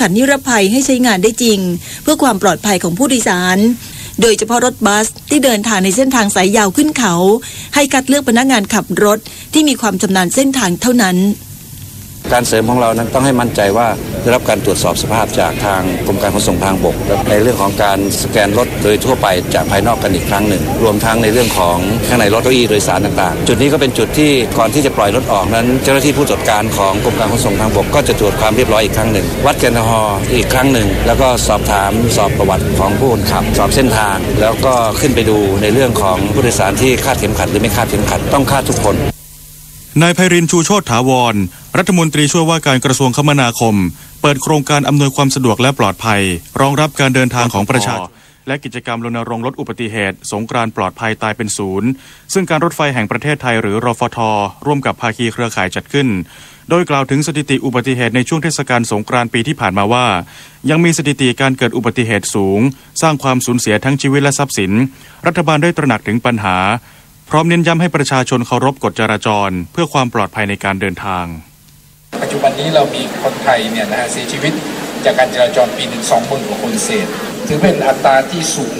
ขันนิรภัยให้ใช้งานได้จริงเพื่อความปลอดภัยของผู้โดยสารโดยเฉพาะรถบัสที่เดินทางในเส้นทางสายยาวขึ้นเขาให้คัดเลือกพนักงานขับรถที่มีความชำนาญเส้นทางเท่านั้นการเสริมของเรานั้นต้องให้มั่นใจว่าได้รับการตรวจสอบสภาพจากทางกรมการขนส่งทางบกในเรื่องของการสแกนรถโดยทั่วไปจากภายนอกกันอีกครั้งหนึ่งรวมทั้งในเรื่องของข้างในรถเก้าอี้โดยสารต่างๆจุดนี้ก็เป็นจุดที่ก่อนที่จะปล่อยรถออกนั้นเจ้าหน้าที่ผู้ตรวจการของกรมการขนส่งทางบกก็จะตรวจความเรียบร้อยอีกครั้งหนึ่งวัดแอลกอฮอล์อีกครั้งหนึ่งแล้วก็สอบประวัติของผู้ขับสอบเส้นทางแล้วก็ขึ้นไปดูในเรื่องของผู้โดยสารที่คาดเข็มขัดหรือไม่คาดเข็มขัดต้องคาดทุกคนนายไพรินทร์ ชูโชติถาวรรัฐมนตรีช่วยว่าการกระทรวงคมนาคมเปิดโครงการอำนวยความสะดวกและปลอดภัยรองรับการเดินทางของประชาชนและกิจกรรมรณรงค์ลดอุบัติเหตุสงกรานต์ปลอดภัยตายเป็นศูนย์ซึ่งการรถไฟแห่งประเทศไทยหรือรฟท.ร่วมกับภาคีเครือข่ายจัดขึ้นโดยกล่าวถึงสถิติอุบัติเหตุในช่วงเทศกาลสงกรานต์ปีที่ผ่านมาว่ายังมีสถิติการเกิดอุบัติเหตุสูงสร้างความสูญเสียทั้งชีวิตและทรัพย์สินรัฐบาลได้ตระหนักถึงปัญหาพร้อมเน้นย้ำให้ประชาชนเคารพกฎจราจรเพื่อความปลอดภัยในการเดินทางปัจจุบันนี้เรามีคนไทยเนี่ยนะฮะเสียชีวิตจากการจราจรปีหนึ่ง20,000 กว่าคนเศษถือเป็นอัตราที่สูง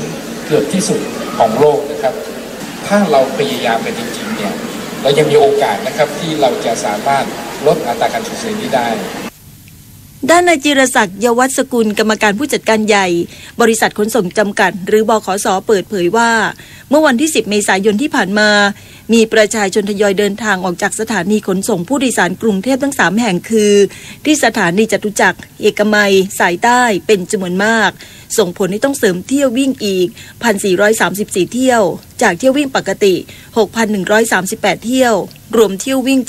เกือบที่สุดของโลกนะครับถ้าเราพยายามกันจริงๆเนี่ยเรายังมีโอกาสนะครับที่เราจะสามารถลดอัตราการสูญเสียนี้ได้ด้านนายจิรศักดิ์ ยวัฒน์สกุลกรรมการผู้จัดการใหญ่บริษัทขนส่งจำกัดหรือบขส.เปิดเผยว่าเมื่อวันที่10 เมษายนที่ผ่านมามีประชาชนทยอยเดินทางออกจากสถานีขนส่งผู้โดยสารกรุงเทพทั้ง3แห่งคือที่สถานีจตุจักรเอกมัยสายใต้เป็นจำนวนมากส่งผลให้ต้องเสริมเที่ยววิ่งอีก 1,434 เที่ยวจากเที่ยววิ่งปกติ 6,138 เที่ยวรวมเที่ยววิ่ง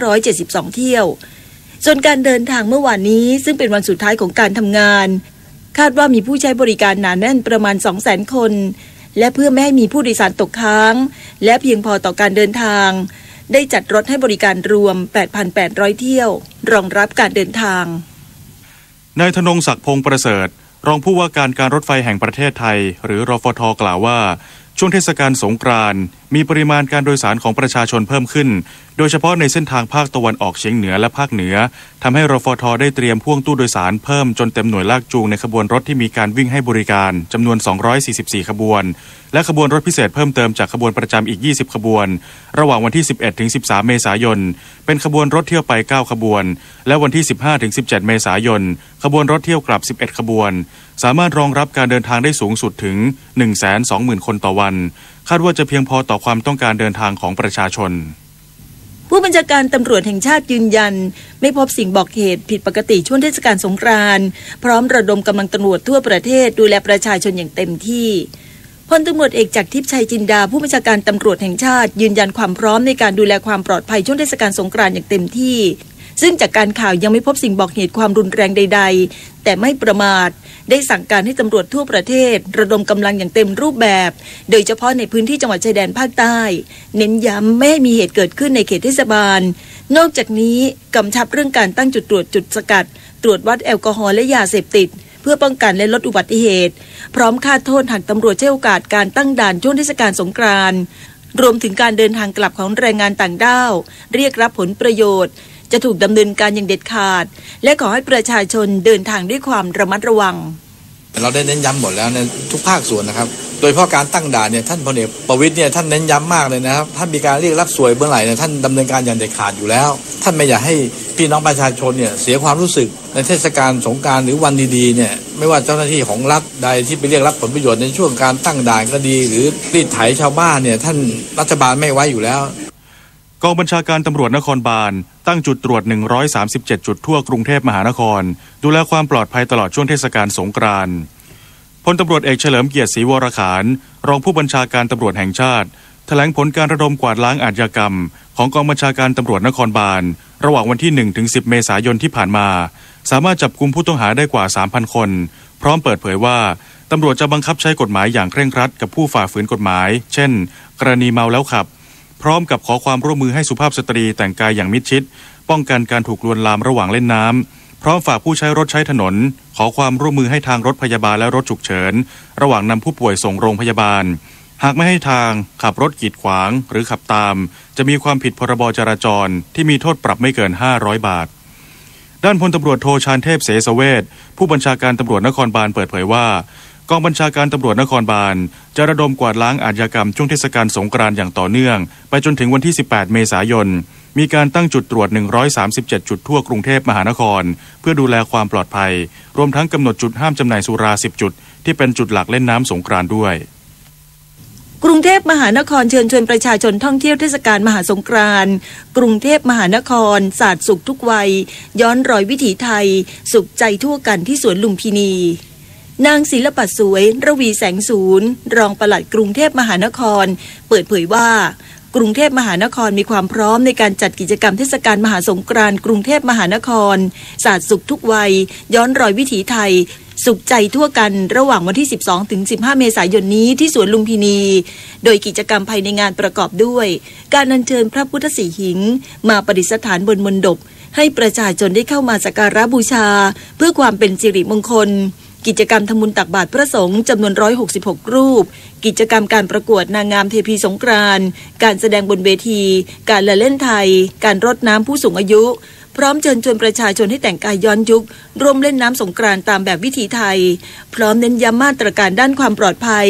7,572 เที่ยวส่วนการเดินทางเมื่อวานนี้ซึ่งเป็นวันสุดท้ายของการทำงานคาดว่ามีผู้ใช้บริการหนาแน่นประมาณ 200,000 คนและเพื่อไม่ให้มีผู้โดยสารตกค้างและเพียงพอต่อการเดินทางได้จัดรถให้บริการรวม 8,800 เที่ยวรองรับการเดินทางนายธนงศักดิ์พงษ์ประเสริฐรองผู้ว่าการรถไฟแห่งประเทศไทยหรือรฟท.กล่าวว่าช่วงเทศกาลสงกรานต์มีปริมาณการโดยสารของประชาชนเพิ่มขึ้นโดยเฉพาะในเส้นทางภาคตะวันออกเฉียงเหนือและภาคเหนือทำให้รฟท.ได้เตรียมพ่วงตู้โดยสารเพิ่มจนเต็มหน่วยลากจูงในขบวนรถที่มีการวิ่งให้บริการจำนวน244ขบวนและขบวนรถพิเศษเพิ่มเติมจากขบวนประจำอีก20ขบวนระหว่างวันที่11ถึง13เมษายนเป็นขบวนรถเที่ยวไป9ขบวนและวันที่15ถึง17เมษายนขบวนรถเที่ยวกลับ11ขบวนสามารถรองรับการเดินทางได้สูงสุดถึง 120,000 คนต่อวันคาดว่าจะเพียงพอต่อความต้องการเดินทางของประชาชนผู้บัญชาการตำรวจแห่งชาติยืนยันไม่พบสิ่งบอกเหตุผิดปกติช่วงเทศกาลสงกรานต์พร้อมระดมกำลังตำรวจทั่วประเทศดูแลประชาชนอย่างเต็มที่พลตำรวจเอกจักรทิพย์ชัยจินดาผู้บัญชาการตำรวจแห่งชาติยืนยันความพร้อมในการดูแลความปลอดภัยช่วงเทศกาลสงกรานต์อย่างเต็มที่ซึ่งจากการข่าวยังไม่พบสิ่งบอกเหตุความรุนแรงใดๆแต่ไม่ประมาทได้สั่งการให้ตำรวจทั่วประเทศระดมกำลังอย่างเต็มรูปแบบโดยเฉพาะในพื้นที่จังหวัดชายแดนภาคใต้เน้นย้ำไม่ให้มีเหตุเกิดขึ้นในเขตเทศบาลนอกจากนี้กำชับเรื่องการตั้งจุดตรวจจุดสกัดตรวจวัดแอลกอฮอล์และยาเสพติดเพื่อป้องกันและลดอุบัติเหตุพร้อมคาดโทษหากตำรวจใช้โอกาสการตั้งด่านช่วงเทศกาลสงกรานต์รวมถึงการเดินทางกลับของแรงงานต่างด้าวเรียกรับผลประโยชน์จะถูกดำเนินการอย่างเด็ดขาดและขอให้ประชาชนเดินทางด้วยความระมัดระวังเราได้เน้นย้ำหมดแล้วในทุกภาคส่วนนะครับโดยเฉพาะการตั้งด่านเนี่ยท่านพลเอกประวิตรเนี่ยท่านเน้นย้ำมากเลยนะครับท่านมีการเรียกรับสวยเมื่อไหร่เนี่ยท่านดำเนินการอย่างเด็ดขาดอยู่แล้วท่านไม่อยากให้พี่น้องประชาชนเนี่ยเสียความรู้สึกในเทศกาลสงกรานต์หรือวันดีๆเนี่ยไม่ว่าเจ้าหน้าที่ของรัฐใดที่ไปเรียกรับผลประโยชน์ในช่วงการตั้งด่านก็ดีหรือรีดไถชาวบ้านเนี่ยท่านรัฐบาลไม่ไว้อยู่แล้วกองบัญชาการตำรวจนครบาลตั้งจุดตรวจ137จุดทั่วกรุงเทพมหานครดูแลความปลอดภัยตลอดช่วงเทศกาลสงกรานต์พลตำรวจเอกเฉลิมเกียรติศรีวรขานรองผู้บัญชาการตำรวจแห่งชาติแถลงผลการระดมกวาดล้างอาชญากรรมของกองบัญชาการตำรวจนครบาลระหว่างวันที่1ถึง10เมษายนที่ผ่านมาสามารถจับกุมผู้ต้องหาได้กว่า 3,000 คนพร้อมเปิดเผยว่าตำรวจจะบังคับใช้กฎหมายอย่างเคร่งครัดกับผู้ฝ่าฝืนกฎหมายเช่นกรณีเมาแล้วขับพร้อมกับขอความร่วมมือให้สุภาพสตรีแต่งกายอย่างมิดชิดป้องกันการถูกลวนลามระหว่างเล่นน้ำพร้อมฝากผู้ใช้รถใช้ถนนขอความร่วมมือให้ทางรถพยาบาลและรถฉุกเฉินระหว่างนำผู้ป่วยส่งโรงพยาบาลหากไม่ให้ทางขับรถกีดขวางหรือขับตามจะมีความผิดพรบจราจรที่มีโทษปรับไม่เกิน500 บาท ด้านพลตำรวจโทชาญเทพเสสเวชผู้บัญชาการตำรวจนครบาลเปิดเผยว่ากองบัญชาการตำรวจนครบาลจะระดมกวาดล้างอาชญากรรมช่วงเทศกาลสงกรานต์อย่างต่อเนื่องไปจนถึงวันที่18เมษายนมีการตั้งจุดตรวจ137จุดทั่วกรุงเทพมหานครเพื่อดูแลความปลอดภัยรวมทั้งกำหนดจุดห้ามจำหน่ายสุรา10จุดที่เป็นจุดหลักเล่นน้ำสงกรานต์ด้วยกรุงเทพมหานครเชิญชวนประชาชนท่องเที่ยวเทศกาลมหาสงกรานต์กรุงเทพมหานครศาสตร์สุขทุกวัยย้อนรอยวิถีไทยสุขใจทั่วกันที่สวนลุมพินีนางศิลปะสวยระวีแสงศูนย์รองปลัดกรุงเทพมหานครเปิดเผยว่ากรุงเทพมหานครมีความพร้อมในการจัดกิจกรรมเทศกาลมหาสงกรานต์กรุงเทพมหานครศาสตร์สุขทุกวัยย้อนรอยวิถีไทยสุขใจทั่วกันระหว่างวันที่12ถึง15เมษายนนี้ที่สวนลุมพินีโดยกิจกรรมภายในงานประกอบด้วยการอัญเชิญพระพุทธสีหิงมาประดิษฐานบนมณฑปให้ประชาชนได้เข้ามาสักการะบูชาเพื่อความเป็นสิริมงคลกิจกรรมทำบุญตักบาตรพระสงฆ์จำนวน166รูปกิจกรรมการประกวดนางงามเทพีสงกรานต์การแสดงบนเวทีการละเล่นไทยการรดน้ำผู้สูงอายุพร้อมเชิญชวนประชาชนให้แต่งกายย้อนยุคร่วมเล่นน้ำสงกรานต์ตามแบบวิถีไทยพร้อมเน้นย้ำมาตรการด้านความปลอดภัย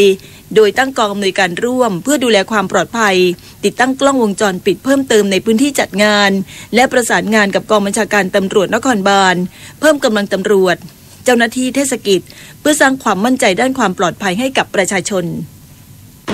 โดยตั้งกองอำนวยการร่วมเพื่อดูแลความปลอดภัยติดตั้งกล้องวงจรปิดเพิ่มเติมในพื้นที่จัดงานและประสานงานกับกองบัญชาการตำรวจนครบาลเพิ่มกำลังตำรวจเจ้าหน้าที่เทศกิจเพื่อสร้างความมั่นใจด้านความปลอดภัยให้กับประชาชน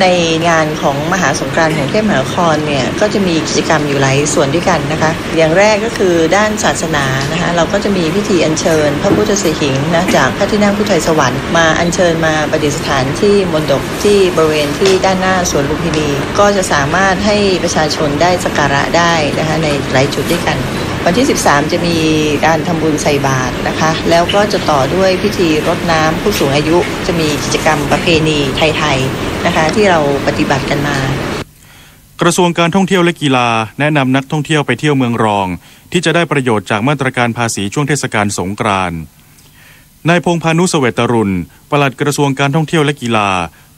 ในงานของมหาสงกรานต์ของกรุงเทพมหานครเนี่ยก็จะมีกิจกรรมอยู่หลายส่วนด้วยกันนะคะอย่างแรกก็คือด้านศาสนานะคะเราก็จะมีพิธีอัญเชิญพระพุทธสีหิงนะจากพระที่นั่งพุทธไทยสวรรค์มาอัญเชิญมาประดิษฐานที่มณฑปที่บริเวณที่ด้านหน้าสวนลุมพินีก็จะสามารถให้ประชาชนได้สักการะได้นะคะในหลายจุดด้วยกันวันที่13จะมีการทำบุญใส่บาตรนะคะแล้วก็จะต่อด้วยพิธีรดน้ำผู้สูงอายุจะมีกิจกรรมประเพณีไทยๆนะคะที่เราปฏิบัติกันมากระทรวงการท่องเที่ยวและกีฬาแนะนำนักท่องเที่ยวไปเที่ยวเมืองรองที่จะได้ประโยชน์จากมาตรการภาษีช่วงเทศกาลสงกรานต์นายพงษ์พานุเสวตรุณปลัดกระทรวงการท่องเที่ยวและกีฬา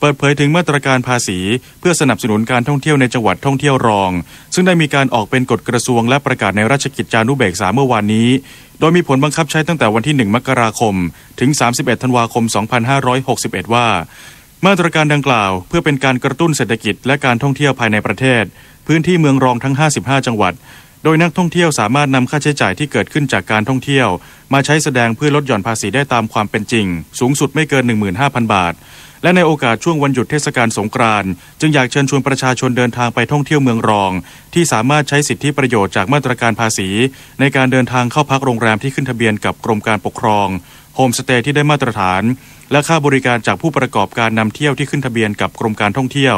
เปิดเผยถึงมาตรการภาษีเพื่อสนับสนุนการท่องเที่ยวในจังหวัดท่องเที่ยวรองซึ่งได้มีการออกเป็นกฎกระทรวงและประกาศในราชกิจจานุเบกษาเมื่อวานนี้โดยมีผลบังคับใช้ตั้งแต่วันที่1มกราคมถึง31ธันวาคม2561ว่ามาตรการดังกล่าวเพื่อเป็นการกระตุ้นเศรษฐกิจและการท่องเที่ยวภายในประเทศพื้นที่เมืองรองทั้ง55จังหวัดโดยนักท่องเที่ยวสามารถนำค่าใช้จ่ายที่เกิดขึ้นจากการท่องเที่ยวมาใช้แสดงเพื่อลดหย่อนภาษีได้ตามความเป็นจริงสูงสุดไม่เกิน 15,000 บาทและในโอกาสช่วงวันหยุดเทศกาลสงกรานต์จึงอยากเชิญชวนประชาชนเดินทางไปท่องเที่ยวเมืองรองที่สามารถใช้สิทธิประโยชน์จากมาตรการภาษีในการเดินทางเข้าพักโรงแรมที่ขึ้นทะเบียนกับกรมการปกครองโฮมสเตย์ที่ได้มาตรฐานและค่าบริการจากผู้ประกอบการนำเที่ยวที่ขึ้นทะเบียนกับกรมการท่องเที่ยว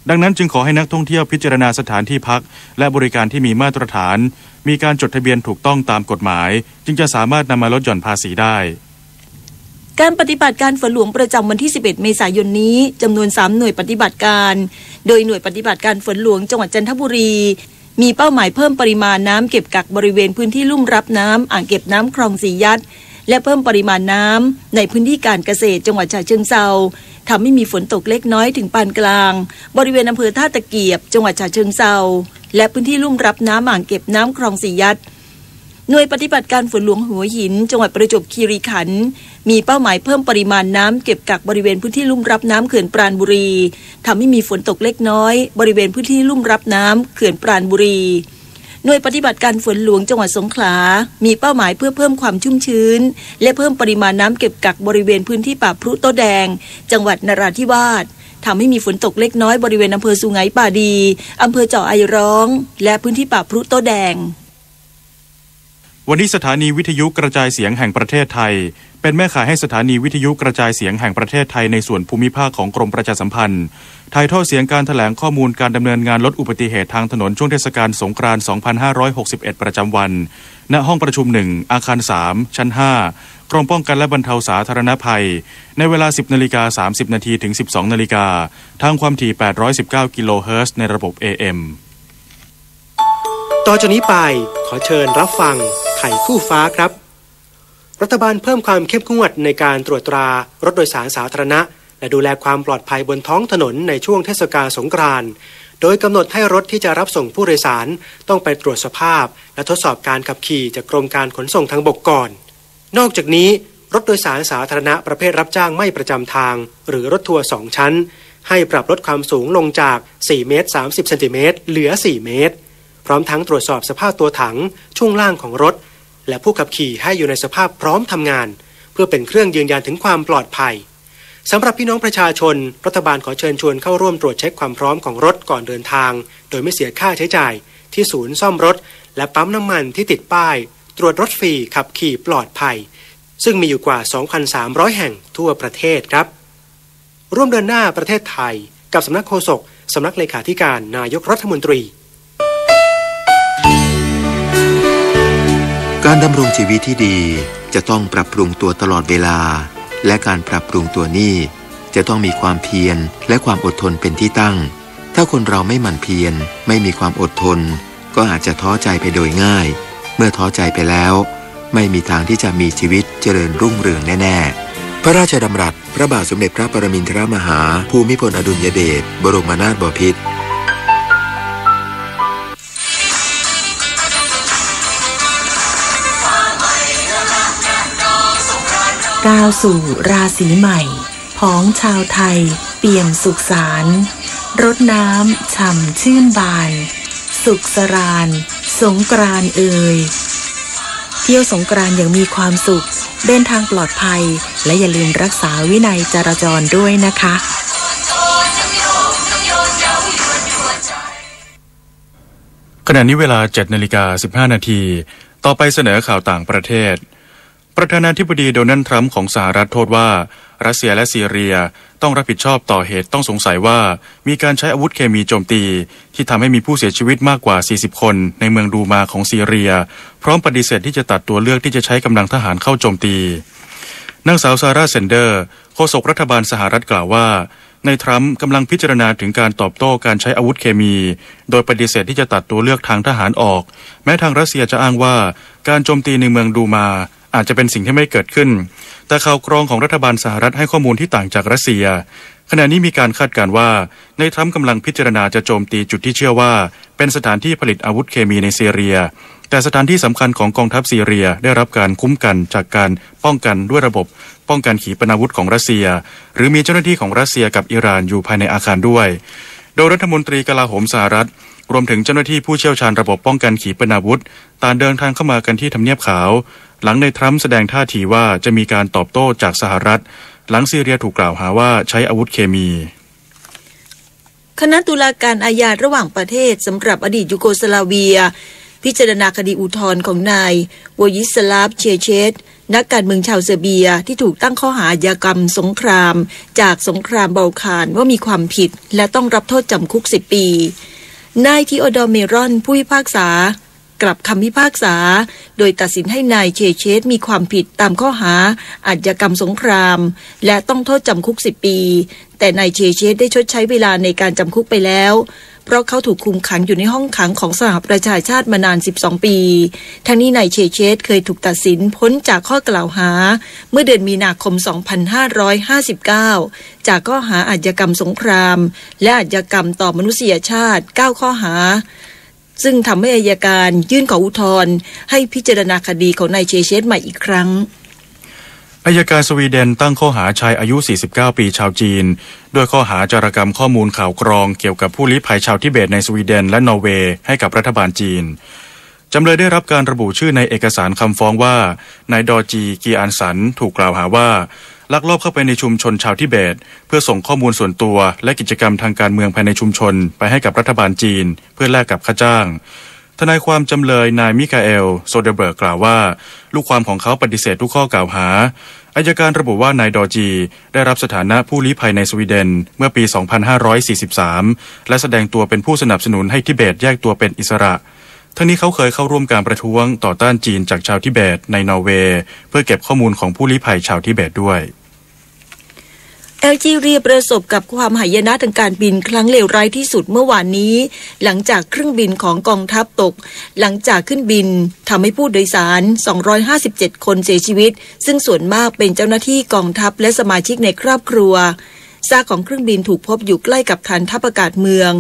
ดังนั้นจึงขอให้นักท่องเที่ยวพิจารณาสถานที่พักและบริการที่มีมาตรฐานมีการจดทะเบียนถูกต้องตามกฎหมายจึงจะสามารถนำมาลดหย่อนภาษีได้การปฏิบัติการฝนหลวงประจำวันที่11เมษายนนี้จำนวน3หน่วยปฏิบัติการโดยหน่วยปฏิบัติการฝนหลวงจังหวัดจันทบุรีมีเป้าหมายเพิ่มปริมาณน้ำเก็บกักบริเวณพื้นที่ลุ่มรับน้ำอ่างเก็บน้ำคลองสียัดและเพิ่มปริมาณน้ำในพื้นที่การเกษตรจังหวัดฉะเชิงเทราทำให้มีฝนตกเล็กน้อยถึงปานกลางบริเวณอำเภอท่าตะเกียบจังหวัดฉะเชิงเทราและพื้นที่ลุ่มรับน้ำอ่างเก็บน้ำคลองสียัดหน่วยปฏิบัติการฝนหลวงหัวหินจังหวัดประจวบคีรีขันธ์มีเป้าหมายเพิ่มปริมาณน้ำเก็บกักบริเวณพื้นที่ลุ่มรับน้ำเขื่อนปราณบุรีทำให้มีฝนตกเล็กน้อยบริเวณพื้นที่ลุ่มรับน้ำเขื่อนปราณบุรีหน่วยปฏิบัติการฝนหลวงจังหวัดสงขลามีเป้าหมายเพื่อเพิ่มความชุ่มชื้นและเพิ่มปริมาณน้ำเก็บกักบริเวณพื้นที่ป่าพรุโตแดงจังหวัดนราธิวาสทำให้มีฝนตกเล็กน้อยบริเวณอำเภอสุไหงป่าดีอำเภอเจาะไอร้องและพื้นที่ป่าพรุโตแดงวันนี้สถานีวิทยุกระจายเสียงแห่งประเทศไทยเป็นแม่ข่ายให้สถานีวิทยุกระจายเสียงแห่งประเทศไทยในส่วนภูมิภาคของกรมประชาสัมพันธ์ถ่ายทอดเสียงการแถลงข้อมูลการดำเนินงานลดอุบัติเหตุทางถนนช่วงเทศกาลสงกรานต์2561ประจำวันณห้องประชุม1อาคาร3ชั้น5กรมป้องกันและบรรเทาสาธารณภัยในเวลา 10:30 น.ถึง 12:00 น.ทางความถี่819กิโลเฮิรตซ์ในระบบ AMต่อจากนี้ไปขอเชิญรับฟังไขคู่ฟ้าครับรัฐบาลเพิ่มความเข้มงวดในการตรวจตรารถโดยสารสาธารณะและดูแลความปลอดภัยบนท้องถนนในช่วงเทศกาลสงกรานต์ โดยกำหนดให้รถที่จะรับส่งผู้โดยสารต้องไปตรวจสภาพและทดสอบการขับขี่จากกรมการขนส่งทางบกก่อนนอกจากนี้รถโดยสารสาธารณะประเภทรับจ้างไม่ประจำทางหรือรถทัวร์2ชั้นให้ปรับลดความสูงลงจาก4 เมตร 30 เซนติเมตรเหลือ 4 เมตรพร้อมทั้งตรวจสอบสภาพตัวถังช่วงล่างของรถและผู้ขับขี่ให้อยู่ในสภาพพร้อมทำงานเพื่อเป็นเครื่องยืนยันถึงความปลอดภัยสำหรับพี่น้องประชาชนรัฐบาลขอเชิญชวนเข้าร่วมตรวจเช็คความพร้อมของรถก่อนเดินทางโดยไม่เสียค่าใช้จ่ายที่ศูนย์ซ่อมรถและปั๊มน้ำมันที่ติดป้ายตรวจรถฟรีขับขี่ปลอดภัยซึ่งมีอยู่กว่า 2,300 แห่งทั่วประเทศครับร่วมเดินหน้าประเทศไทยกับสำนักโฆษกสำนักเลขาธิการนายกรัฐมนตรีการดำรงชีวิตที่ดีจะต้องปรับปรุงตัวตลอดเวลาและการปรับปรุงตัวนี้จะต้องมีความเพียรและความอดทนเป็นที่ตั้งถ้าคนเราไม่หมั่นเพียรไม่มีความอดทนก็อาจจะท้อใจไปโดยง่ายเมื่อท้อใจไปแล้วไม่มีทางที่จะมีชีวิตเจริญรุ่งเรืองแน่ๆพระราชดำรัสพระบาทสมเด็จพระปรมินทรมหาภูมิพลอดุลยเดชบรมนาถบพิตรก้าวสู่ราศีใหม่พ้องชาวไทยเปี่ยมสุขสารรดน้ำฉ่ำชื่นบานสุขสราญสงกรานต์เอ่ยเที่ยวสงกรานต์อย่างมีความสุขเดินทางปลอดภัยและอย่าลืมรักษาวินัยจราจรด้วยนะคะขณะนี้เวลา 7:15 น.ต่อไปเสนอข่าวต่างประเทศประธานาธิบดีโดนัลด์ทรัมป์ของสหรัฐโทษว่ารัสเซียและซีเรียต้องรับผิดชอบต่อเหตุต้องสงสัยว่ามีการใช้อาวุธเคมีโจมตีที่ทำให้มีผู้เสียชีวิตมากกว่า40คนในเมืองดูมาของซีเรียพร้อมปฏิเสธที่จะตัดตัวเลือกที่จะใช้กำลังทหารเข้าโจมตีนางสาวซาร่าเซนเดอร์โฆษกรัฐบาลสหรัฐกล่าวว่าในทรัมป์กำลังพิจารณาถึงการตอบโต้การใช้อาวุธเคมีโดยปฏิเสธที่จะตัดตัวเลือกทางทหารออกแม้ทางรัสเซียจะอ้างว่าการโจมตีในเมืองดูมาอาจจะเป็นสิ่งที่ไม่เกิดขึ้นแต่ข่าวกรองของรัฐบาลสหรัฐให้ข้อมูลที่ต่างจากรัสเซียขณะนี้มีการคาดการณ์ว่าในทรัมป์กำลังพิจารณาจะโจมตีจุดที่เชื่อว่าเป็นสถานที่ผลิตอาวุธเคมีในซีเรียแต่สถานที่สำคัญของกองทัพซีเรียได้รับการคุ้มกันจากการป้องกันด้วยระบบป้องกันขีปนาวุธของรัสเซียหรือมีเจ้าหน้าที่ของรัสเซียกับอิหร่านอยู่ภายในอาคารด้วยโดยรัฐมนตรีกลาโหมสหรัฐรวมถึงเจ้าหน้าที่ผู้เชี่ยวชาญระบบป้องกันขีปนาวุธต่างเดินทางเข้ามากันที่ทำเนียบขาวหลังในทรัมป์แสดงท่าทีว่าจะมีการตอบโต้จากสหรัฐหลังซีเรียถูกกล่าวหาว่าใช้อาวุธเคมีคณะตุลาการอาญาระหว่างประเทศสำหรับอดีตยูโกสลาเวียพิจารณาคดีอุทธรณ์ของนายวอยิสลาฟเชเชตนักการเมืองชาวเซอร์เบียที่ถูกตั้งข้อหาอาชญากรรมสงครามจากสงครามบัลคานว่ามีความผิดและต้องรับโทษจำคุก10 ปีนายทีโอดอร์เมรอนผู้พิพากษากลับคำพิพากษาโดยตัดสินให้นายเชเชตมีความผิดตามข้อหาอาชญากรรมสงครามและต้องโทษจำคุก10 ปีแต่นายเชเชตได้ชดใช้เวลาในการจำคุกไปแล้วเพราะเขาถูกคุมขังอยู่ในห้องขังของสหประชาชาติมานาน12 ปีทั้งนี้นายเชเชตเคยถูกตัดสินพ้นจากข้อกล่าวหาเมื่อเดือนมีนาคม 2559 จากข้อหาอาชญากรรมสงครามและอาชญากรรมต่อมนุษยชาติ9 ข้อหาซึ่งทำให้อัยการยื่นขออุทธรณ์ให้พิจารณาคดีของนายเชเชตใหม่อีกครั้งอัยการสวีเดนตั้งข้อหาชายอายุ49 ปีชาวจีนด้วยข้อหาจารกรรมข้อมูลข่าวกรองเกี่ยวกับผู้ลี้ภัยชาวทิเบตในสวีเดนและนอร์เวย์ให้กับรัฐบาลจีนจำเลยได้รับการระบุชื่อในเอกสารคำฟ้องว่านายดอจีกีอันสันถูกกล่าวหาว่าลักลอบเข้าไปในชุมชนชาวทิเบตเพื่อส่งข้อมูลส่วนตัวและกิจกรรมทางการเมืองภายในชุมชนไปให้กับรัฐบาลจีนเพื่อแลกกับค่าจ้างทนายความจำเลยนายมิคาเอลโซเดเบิร์กกล่าวว่าลูกความของเขาปฏิเสธทุกข้อกล่าวหาอัยการระบุว่านายดอจีได้รับสถานะผู้ลี้ภัยในสวีเดนเมื่อปี 2543 และแสดงตัวเป็นผู้สนับสนุนให้ทิเบตแยกตัวเป็นอิสระทั้งนี้เขาเคยเข้าร่วมการประท้วงต่อต้านจีนจากชาวทิเบตในนอร์เวย์เพื่อเก็บข้อมูลของผู้ลี้ภัยชาวทิเบตด้วยแอลจีเรียประสบกับความหายนะทางการบินครั้งเลวร้ายที่สุดเมื่อวานนี้หลังจากเครื่องบินของกองทัพตกหลังจากขึ้นบินทำให้ผู้โดยสาร257 คนเสียชีวิตซึ่งส่วนมากเป็นเจ้าหน้าที่กองทัพและสมาชิกในครอบครัวซากของเครื่องบินถูกพบอยู่ใกล้กับฐานทัพอากาศเมือง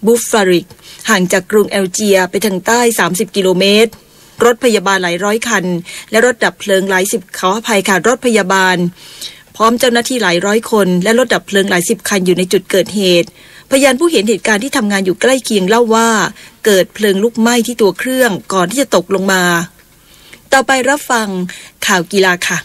บูฟาริกห่างจากกรุงแอลเจียไปทางใต้30กิโลเมตรรถพยาบาลหลายร้อยคันและรถดับเพลิงหลายสิบขออภัยค่ะรถพยาบาลพร้อมเจ้าหน้าที่หลายร้อยคนและรถดับเพลิงหลายสิบคันอยู่ในจุดเกิดเหตุพยานผู้เห็นเหตุการณ์ที่ทำงานอยู่ใกล้เคียงเล่าว่าเกิดเพลิงลุกไหม้ที่ตัวเครื่องก่อนที่จะตกลงมาต่อไปรับฟังข่าวกีฬาค่ะ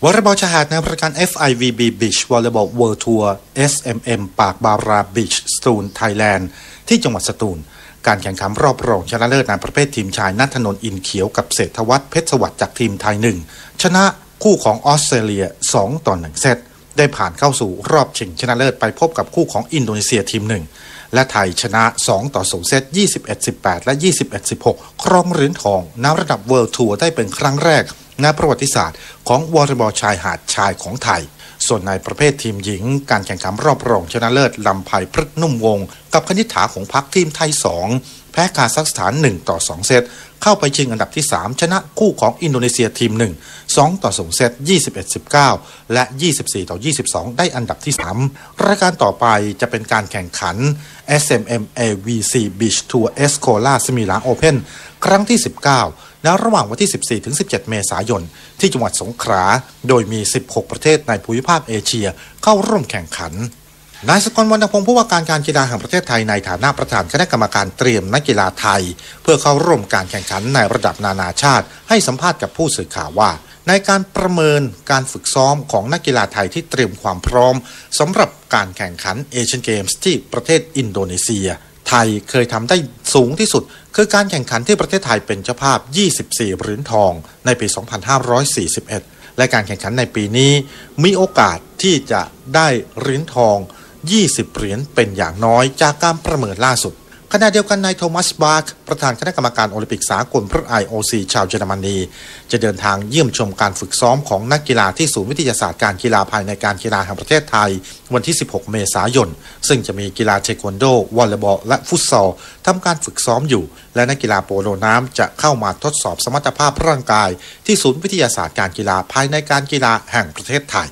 วอลเลย์บอลชายหาดในรายการ FIVB Beach Volleyball World Tour SMM ปากบารา Beach สตูลไทยแลนด์ที่จังหวัดสตูลการแข่งขันรอบรองชนะเลิศในประเภททีมชายณถนนอินเขียวกับเศรษฐวัฒน์เพชรสวัสดิ์จากทีมไทย1ชนะคู่ของออสเตรเลีย2-1เซตได้ผ่านเข้าสู่รอบชิงชนะเลิศไปพบกับคู่ของอินโดนีเซียทีม1และไทยชนะ2-0เซต 21-18 และ 21-16 ครองเหรียญทองในระดับ World Tour ได้เป็นครั้งแรกในประวัติศาสตร์ของวอลเลย์บอลชายหาดชายของไทยส่วนในประเภททีมหญิงการแข่งขันรอบรองชนะเลิศลำไพพฤกษ์นุ่มวงกับคณิษฐาของพรรคทีมไทย2แพ้คาซัคสถาน1-2เซตเข้าไปชิงอันดับที่3ชนะคู่ของอินโดนีเซียทีม1 2-0เซต 21-19 และ 24-22 ได้อันดับที่3รายการต่อไปจะเป็นการแข่งขัน SMM AVC Beach Tour Escola Semila Open ครั้งที่19ในระหว่างวันที่ 14-17 เมษายนที่จังหวัดสงขลาโดยมี16ประเทศในภูมิภาคเอเชียเข้าร่วมแข่งขันนายสกลวรรณพงศ์ผู้ว่าการการกีฬาแห่งประเทศไทยในฐานะประธานคณะกรรมการเตรียมนักกีฬาไทยเพื่อเข้าร่วมการแข่งขันในระดับนานาชาติให้สัมภาษณ์กับผู้สื่อข่าวว่าในการประเมินการฝึกซ้อมของนักกีฬาไทยที่เตรียมความพร้อมสำหรับการแข่งขันเอเชียนเกมส์ที่ประเทศอินโดนีเซียไทยเคยทำได้สูงที่สุดคือการแข่งขันที่ประเทศไทยเป็นเจ้าภาพ24เหรียญทองในปี 2541 และการแข่งขันในปีนี้มีโอกาสที่จะได้เหรียญทอง20เหรียญเป็นอย่างน้อยจากการประเมินล่าสุดขณะเดียวกันนายโทมัสบาร์กประธานคณะกรรมการโอลิมปิกสากลหรือ IOC ชาวเยอรมนีจะเดินทางเยี่ยมชมการฝึกซ้อมของนักกีฬาที่ศูนย์วิทยาศาสตร์การกีฬาภายในการกีฬาแห่งประเทศไทยวันที่16เมษายนซึ่งจะมีกีฬาเทควันโดวอลเลย์บอลและฟุตซอลทำการฝึกซ้อมอยู่และนักกีฬาโปโลน้ำจะเข้ามาทดสอบสมรรถภาพร่างกายที่ศูนย์วิทยาศาสตร์การกีฬาภายในการกีฬาแห่งประเทศไทย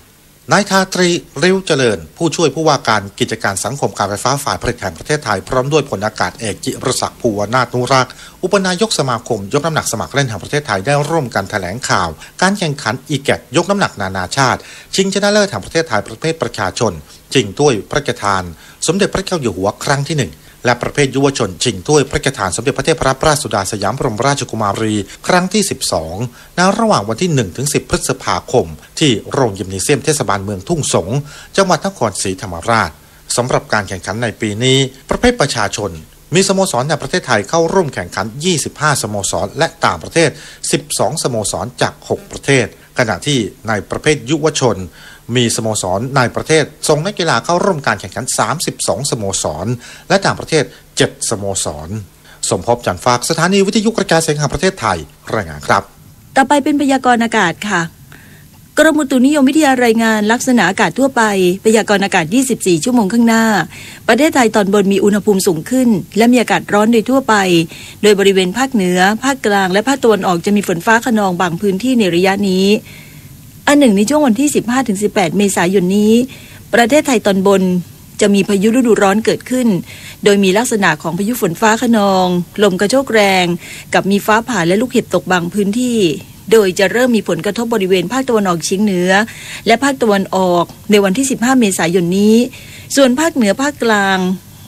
นายทาตรีริ้วเจริญผู้ช่วยผู้ว่าการกิจการสังคมการไฟฟ้าฝ่ายผลิตแห่งประเทศไทยพร้อมด้วยพลอากาศเอกจิรศักดิ์ภูวนาถนุรักษ์อุปนายกสมาคมยกน้ำหนักสมัครเล่นแห่งประเทศไทยได้ร่วมกันแถลงข่าวการแข่งขันอีแกตยกน้ำหนักนานาชาติชิงชนะเลิศแห่งประเทศไทยประเภทประชาชนชิงถ้วยพระราชทานสมเด็จพระเจ้าอยู่หัวครั้งที่1และประเภทยุวชนชิงถ้วยพระราชทานสมเด็จพระเทพรัตนราชสุดาสยามบรมราชกุมารีครั้งที่12ในระหว่างวันที่ 1-10 พฤษภาคมที่โรงยิมเนเซียมเทศบาลเมืองทุ่งสงจังหวัดนครศรีธรรมราชสำหรับการแข่งขันในปีนี้ประเภทประชาชนมีสโมสรในประเทศไทยเข้าร่วมแข่งขัน25สโมสรและต่างประเทศ12สโมสรจาก6ประเทศขณะที่ในประเภทยุวชนมีสโมสรในประเทศส่งนักกีฬาเข้าร่วมการแข่งขัน32สโมสรและต่างประเทศ7สโมสรสมภพจันทร์ฝากสถานีวิทยุกระจายเสียงแห่งประเทศไทยรายงานครับต่อไปเป็นพยากรณ์อากาศค่ะกรมอุตุนิยมวิทยารายงานลักษณะอากาศทั่วไปพยากรณ์อากาศ24ชั่วโมงข้างหน้าประเทศไทยตอนบนมีอุณหภูมิสูงขึ้นและมีอากาศร้อนโดยทั่วไปโดยบริเวณภาคเหนือภาคกลางและภาคตะวันออกจะมีฝนฟ้าคะนองบางพื้นที่ในระยะนี้อันหนึ่งในช่วงวันที่ 15-18 เมษายนนี้ประเทศไทยตอนบนจะมีพายุฤดูร้อนเกิดขึ้นโดยมีลักษณะของพายุฝนฟ้าคะนองลมกระโชกแรงกับมีฟ้าผ่าและลูกเห็บตกบางพื้นที่โดยจะเริ่มมีผลกระทบบริเวณภาคตะวันออกเฉียงเหนือและภาคตะวันออกในวันที่ 15 เมษายนนี้ส่วนภาคเหนือภาคกลาง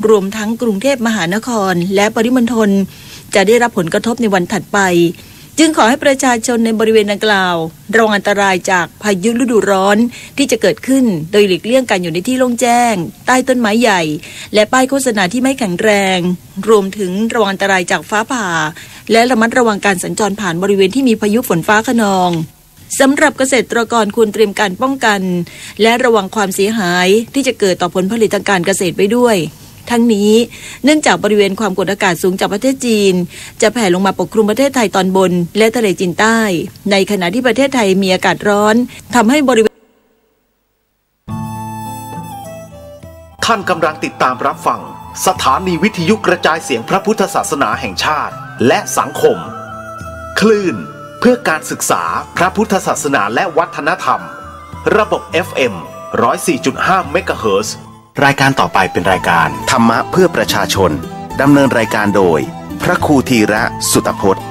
รวมทั้งกรุงเทพมหานครและปริมณฑลจะได้รับผลกระทบในวันถัดไปจึงขอให้ประชาชนในบริเวณดังกล่าวระวังอันตรายจากพายุฤดูร้อนที่จะเกิดขึ้นโดยหลีกเลี่ยงการอยู่ในที่โล่งแจ้งใต้ต้นไม้ใหญ่และป้ายโฆษณาที่ไม่แข็งแรงรวมถึงระวังอันตรายจากฟ้าผ่าและระมัดระวังการสัญจรผ่านบริเวณที่มีพายุฝนฟ้าคะนองสำหรับเกษตรกรควรเตรียมการป้องกันและระวังความเสียหายที่จะเกิดต่อผลผลิตทางการเกษตรไว้ด้วยทั้งนี้เนื่องจากบริเวณความกดอากาศสูงจากประเทศจีนจะแผ่ลงมาปกคลุมประเทศไทยตอนบนและทะเลจีนใต้ในขณะที่ประเทศไทยมีอากาศร้อนทำให้บริเวณท่านกำลังติดตามรับฟังสถานีวิทยุกระจายเสียงพระพุทธศาสนาแห่งชาติและสังคมคลื่นเพื่อการศึกษาพระพุทธศาสนาและวัฒนธรรมระบบ FM 104.5 เมกะเฮิรตซ์ รายการต่อไปเป็นรายการธรรมะเพื่อประชาชนดำเนินรายการโดยพระครูธีระสุตพจน์